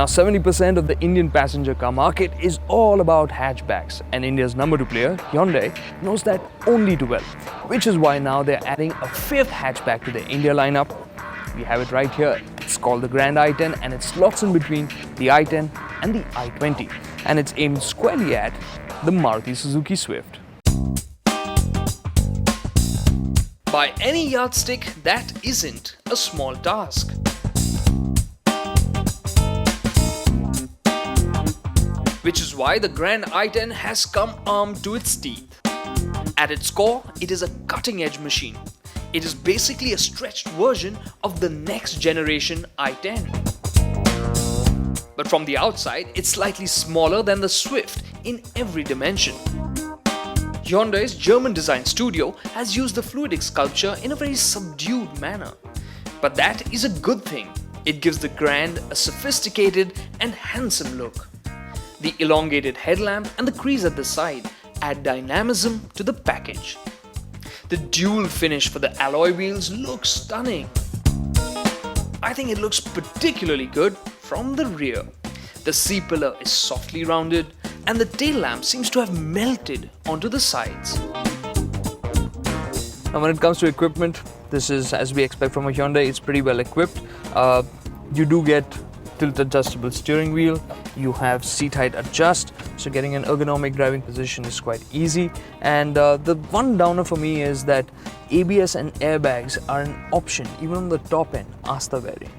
Now 70% of the Indian passenger car market is all about hatchbacks, and India's number 2 player, Hyundai, knows that only too well, which is why now they're adding a 5th hatchback to the India lineup. We have it right here. It's called the Grand i10 and it slots in between the i10 and the i20, and it's aimed squarely at the Maruti Suzuki Swift. By any yardstick, that isn't a small task. Which is why the Grand i10 has come armed to its teeth. At its core, it is a cutting-edge machine. It is basically a stretched version of the next generation i10. But from the outside, it's slightly smaller than the Swift in every dimension. Hyundai's German design studio has used the fluidic sculpture in a very subdued manner. But that is a good thing. It gives the Grand a sophisticated and handsome look. The elongated headlamp and the crease at the side add dynamism to the package. The dual finish for the alloy wheels looks stunning. I think it looks particularly good from the rear. The C-pillar is softly rounded and the tail lamp seems to have melted onto the sides. Now when it comes to equipment, this is as we expect from a Hyundai. It's pretty well equipped. You do get tilt adjustable steering wheel, you have seat height adjust, so getting an ergonomic driving position is quite easy. And the one downer for me is that ABS and airbags are an option even on the top end Asta variant.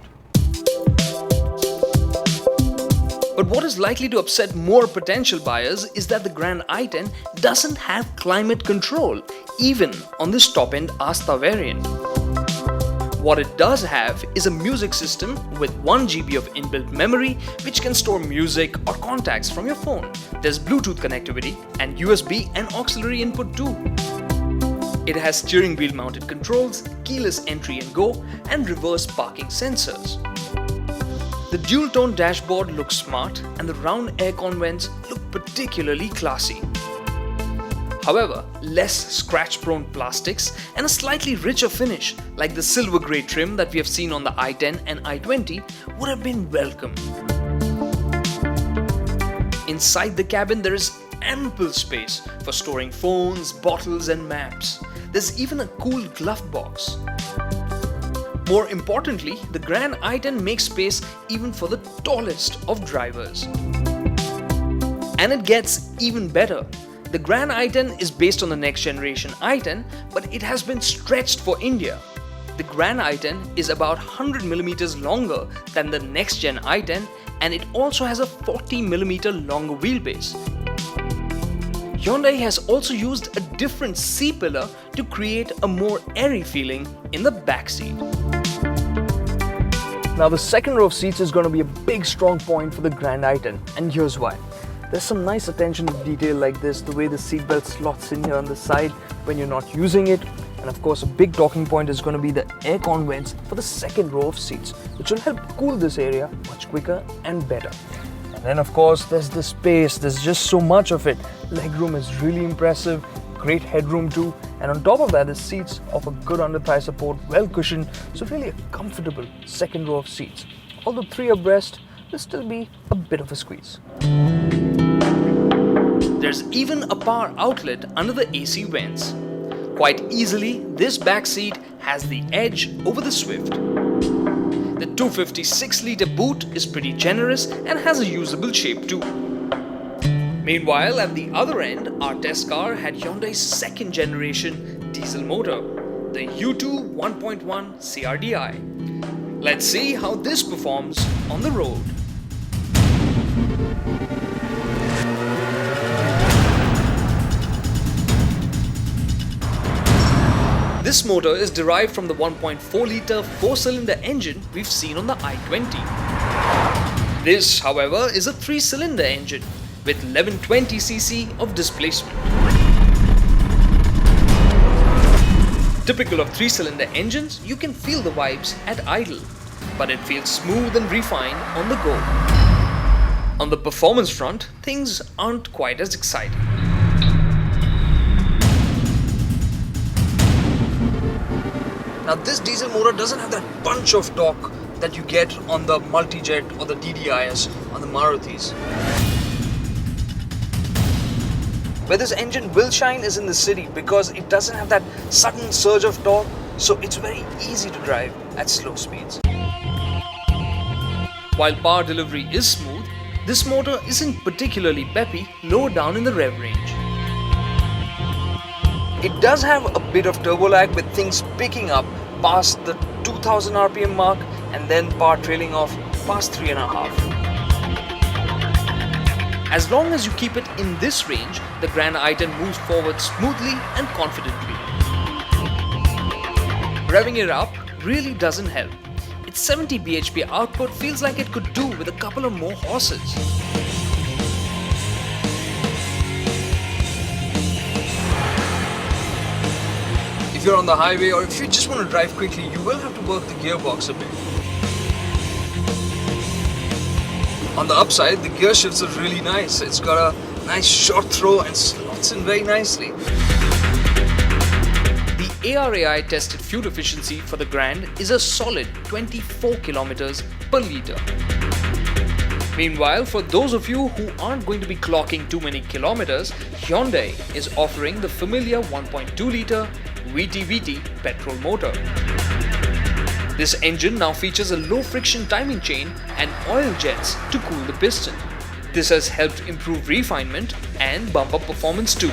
But what is likely to upset more potential buyers is that the Grand i10 doesn't have climate control even on this top end Asta variant. What it does have is a music system with 1 GB of inbuilt memory which can store music or contacts from your phone. There's Bluetooth connectivity and USB and auxiliary input too. It has steering wheel mounted controls, keyless entry and go, and reverse parking sensors. The dual tone dashboard looks smart and the round aircon vents look particularly classy. However, less scratch-prone plastics and a slightly richer finish like the silver grey trim that we have seen on the i10 and i20 would have been welcome. Inside the cabin there is ample space for storing phones, bottles and maps. There's even a cool glove box. More importantly, the Grand i10 makes space even for the tallest of drivers. And it gets even better. The Grand i10 is based on the next generation i10, but it has been stretched for India. The Grand i10 is about 100mm longer than the next gen i10, and it also has a 40mm longer wheelbase. Hyundai has also used a different C-pillar to create a more airy feeling in the backseat. Now the second row of seats is going to be a big strong point for the Grand i10, and here's why. There's some nice attention to detail like this, the way the seatbelt slots in here on the side when you're not using it. And of course a big talking point is going to be the aircon vents for the second row of seats, which will help cool this area much quicker and better. And then of course there's the space, there's just so much of it. Legroom is really impressive, great headroom too, and on top of that the seats offer good under thigh support, well cushioned, so really a comfortable second row of seats. Although 3 abreast, there'll still be a bit of a squeeze. There's even a power outlet under the AC vents. Quite easily, this back seat has the edge over the Swift. The 256-litre boot is pretty generous and has a usable shape too. Meanwhile, at the other end, our test car had Hyundai's second generation diesel motor, the i10 1.1 CRDi. Let's see how this performs on the road. This motor is derived from the 1.4-litre 4-cylinder engine we've seen on the i20. This, however, is a 3-cylinder engine with 1120cc of displacement. Typical of 3-cylinder engines, you can feel the vibes at idle, but it feels smooth and refined on the go. On the performance front, things aren't quite as exciting. Now this diesel motor doesn't have that punch of torque that you get on the Multijet or the DDIS on the Marutis. Where this engine will shine is in the city because it doesn't have that sudden surge of torque, so it's very easy to drive at slow speeds. While power delivery is smooth, this motor isn't particularly peppy lower down in the rev range. It does have a bit of turbo lag with things picking up past the 2000 RPM mark and then power trailing off past 3.5. As long as you keep it in this range, the Grand i10 moves forward smoothly and confidently. Revving it up really doesn't help. Its 70 bhp output feels like it could do with a couple of more horses. If you're on the highway or if you just want to drive quickly, you will have to work the gearbox a bit. On the upside, the gear shifts are really nice. It's got a nice short throw and slots in very nicely. The ARAI tested fuel efficiency for the Grand is a solid 24 kilometers per litre. Meanwhile, for those of you who aren't going to be clocking too many kilometers, Hyundai is offering the familiar 1.2 litre VT petrol motor. This engine now features a low friction timing chain and oil jets to cool the piston. This has helped improve refinement and bump up performance too.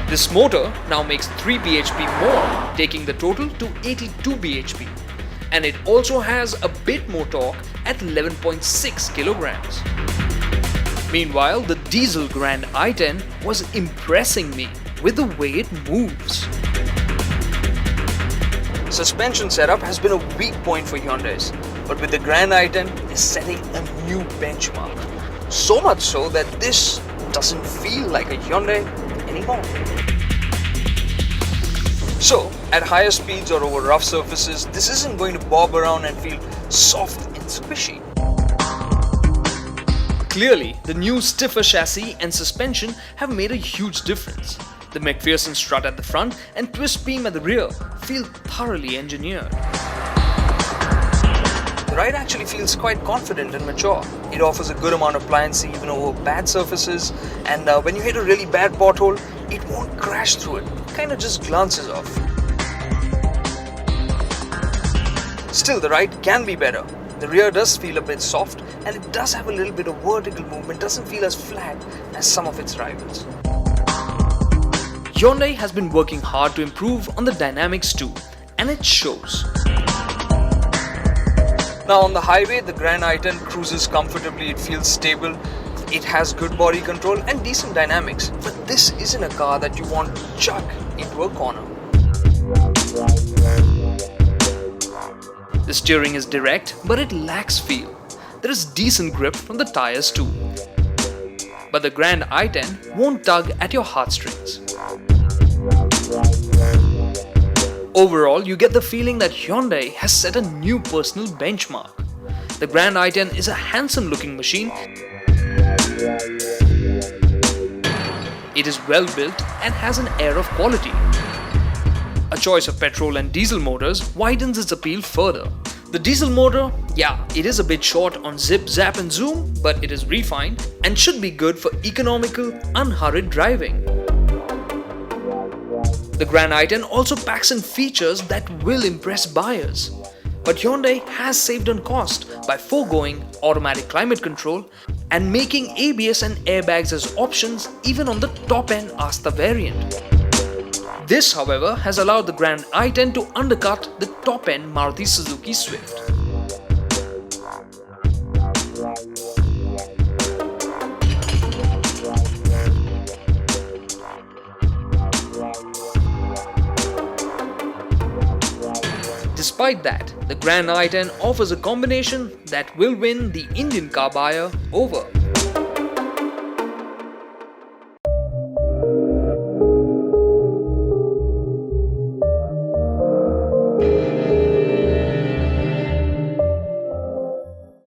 This motor now makes 3 bhp more, taking the total to 82 bhp. And it also has a bit more torque at 11.6 kilograms. Meanwhile, the diesel Grand i10 was impressing me with the way it moves. Suspension setup has been a weak point for Hyundai's, but with the Grand i10 is setting a new benchmark. So much so that this doesn't feel like a Hyundai anymore. So, at higher speeds or over rough surfaces, this isn't going to bob around and feel soft and squishy. Clearly, the new stiffer chassis and suspension have made a huge difference. The McPherson strut at the front and twist beam at the rear feel thoroughly engineered. The ride actually feels quite confident and mature. It offers a good amount of pliancy even over bad surfaces, and when you hit a really bad pothole, it won't crash through it. It kind of just glances off. Still, the ride can be better. The rear does feel a bit soft, and it does have a little bit of vertical movement, doesn't feel as flat as some of its rivals. Hyundai has been working hard to improve on the dynamics too, and it shows. Now on the highway, the Grand i10 cruises comfortably, it feels stable, it has good body control and decent dynamics, but this isn't a car that you want to chuck into a corner. The steering is direct, but it lacks feel. There is decent grip from the tires too. But the Grand i10 won't tug at your heartstrings. Overall, you get the feeling that Hyundai has set a new personal benchmark. The Grand i10 is a handsome looking machine. It is well built and has an air of quality. A choice of petrol and diesel motors widens its appeal further. The diesel motor, yeah, it is a bit short on zip, zap and zoom, but it is refined and should be good for economical, unhurried driving. The Grand i10 also packs in features that will impress buyers. But Hyundai has saved on cost by foregoing automatic climate control and making ABS and airbags as options even on the top-end Asta variant. This, however, has allowed the Grand i10 to undercut the top-end Maruti Suzuki Swift. Despite that, the Grand i10 offers a combination that will win the Indian car buyer over.